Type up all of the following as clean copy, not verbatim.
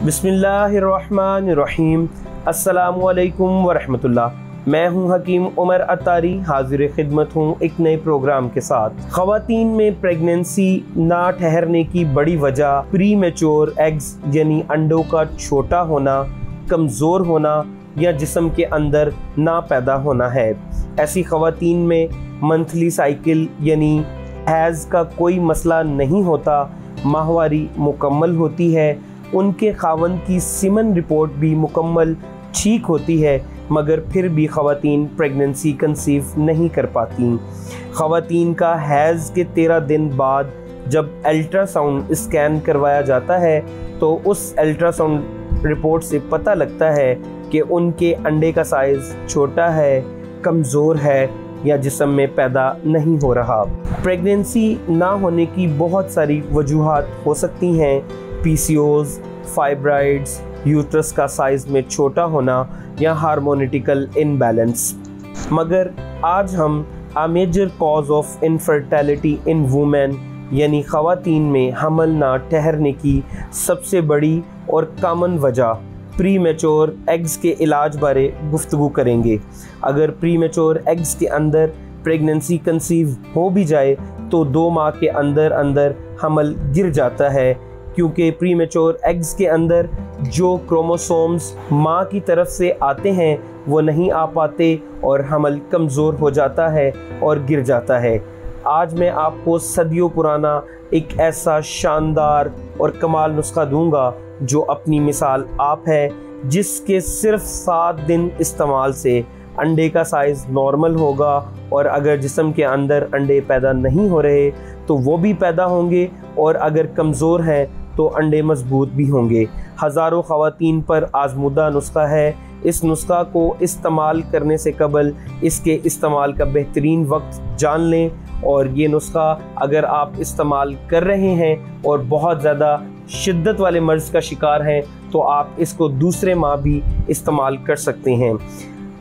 बिस्मिल्लाहिर्रहमानिर्रहीम। अस्सलामुअलैकुम वरहमतुल्लाह। मैं हूं हकीम उमर अतारी, हाजिर खिदमत हूं एक नए प्रोग्राम के साथ। ख़वातीन में प्रेगनेंसी ना ठहरने की बड़ी वजह प्रीमेच्योर एग्स यानी अंडों का छोटा होना, कमज़ोर होना या जिस्म के अंदर ना पैदा होना है। ऐसी ख़वातीन में मंथली साइकिल यानी हैज़ का कोई मसला नहीं होता, माहवारी मुकम्मल होती है, उनके खावंद की सीमन रिपोर्ट भी मुकम्मल ठीक होती है, मगर फिर भी ख़वातीन प्रेगनेंसी कंसीव नहीं कर पाती। ख़वातीन का हैज़ के 13 दिन बाद जब अल्ट्रासाउंड स्कैन करवाया जाता है तो उस अल्ट्रासाउंड रिपोर्ट से पता लगता है कि उनके अंडे का साइज़ छोटा है, कमज़ोर है या जिस्म में पैदा नहीं हो रहा। प्रेगनेंसी ना होने की बहुत सारी वजूहात हो सकती हैं, PCOS, फाइब्राइड्स, यूट्रस का साइज़ में छोटा होना या हार्मोनिटिकल इनबैलेंस। मगर आज हम a major cause of infertility in women यानी ख़वातीन में हमल ना ठहरने की सबसे बड़ी और कॉमन वजह प्रीमेच्योर एग्स के इलाज बारे गुफ्तगू करेंगे। अगर प्रीमेच्योर एग्स के अंदर प्रेगनेंसी कंसीव हो भी जाए तो 2 माह के अंदर अंदर हमल गिर जाता है, क्योंकि प्रीमेच्योर एग्स के अंदर जो क्रोमोसोम्स माँ की तरफ से आते हैं वो नहीं आ पाते और हमल कमज़ोर हो जाता है और गिर जाता है। आज मैं आपको सदियों पुराना एक ऐसा शानदार और कमाल नुस्खा दूंगा जो अपनी मिसाल आप है, जिसके सिर्फ 7 दिन इस्तेमाल से अंडे का साइज़ नॉर्मल होगा और अगर जिस्म के अंदर अंडे पैदा नहीं हो रहे तो वो भी पैदा होंगे और अगर कमज़ोर हैं तो अंडे मजबूत भी होंगे। हज़ारों ख़वातीन पर आजमूदा नुस्खा है। इस नुस्खा को इस्तेमाल करने से कबल इसके इस्तेमाल का बेहतरीन वक्त जान लें, और ये नुस्खा अगर आप इस्तेमाल कर रहे हैं और बहुत ज़्यादा शिद्दत वाले मर्ज़ का शिकार हैं तो आप इसको दूसरे माह भी इस्तेमाल कर सकते हैं।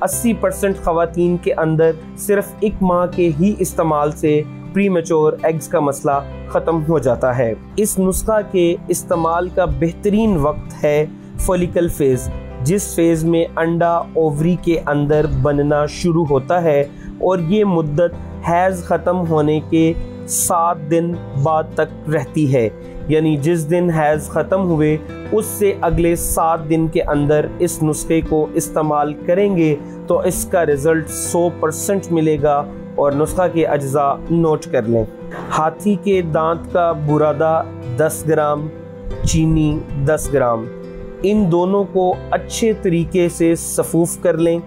80% ख़वातीन के अंदर सिर्फ 1 माह के ही इस्तेमाल से प्रीमेच्योर एग्स का मसला ख़त्म हो जाता है। इस नुस्खा के इस्तेमाल का बेहतरीन वक्त है फॉलिकल फेज़, जिस फेज़ में अंडा ओवरी के अंदर बनना शुरू होता है और ये मुद्दत हैज़ ख़त्म होने के 7 दिन बाद तक रहती है। यानी जिस दिन हैज़ ख़त्म हुए उससे अगले 7 दिन के अंदर इस नुस्खे को इस्तेमाल करेंगे तो इसका रिज़ल्ट 100% मिलेगा। और नुस्खा के अज्जा नोट कर लें। हाथी के दांत का बुरादा 10 ग्राम, चीनी 10 ग्राम, इन दोनों को अच्छे तरीके से सफ़ूफ़ कर लें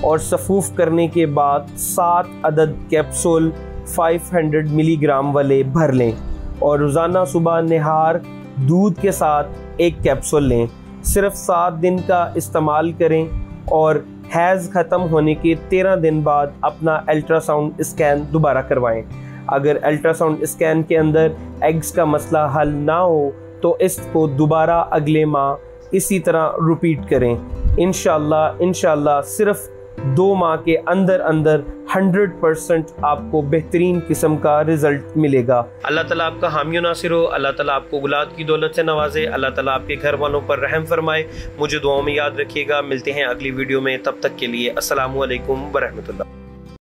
और सफ़ूफ़ करने के बाद 7 अदद कैप्सूल 500 मिलीग्राम वाले भर लें और रोज़ाना सुबह निहार दूध के साथ 1 कैप्सूल लें। सिर्फ 7 दिन का इस्तेमाल करें और हैज़ ख़त्म होने के 13 दिन बाद अपना अल्ट्रासाउंड स्कैन दोबारा करवाएं। अगर अल्ट्रासाउंड स्कैन के अंदर एग्स का मसला हल ना हो तो इसको दोबारा अगले माह इसी तरह रिपीट करें। इंशाल्लाह सिर्फ 2 माह के अंदर अंदर 100% आपको बेहतरीन किस्म का रिजल्ट मिलेगा। अल्लाह ताला आपका हामी नासिर हो, अल्लाह ताला आपको औलाद की दौलत से नवाजे, अल्लाह ताला आपके घर वालों पर रहम फरमाए। मुझे दुआओं में याद रखिएगा। मिलते हैं अगली वीडियो में, तब तक के लिए अस्सलामु अलैकुम व रहमतुल्लाह।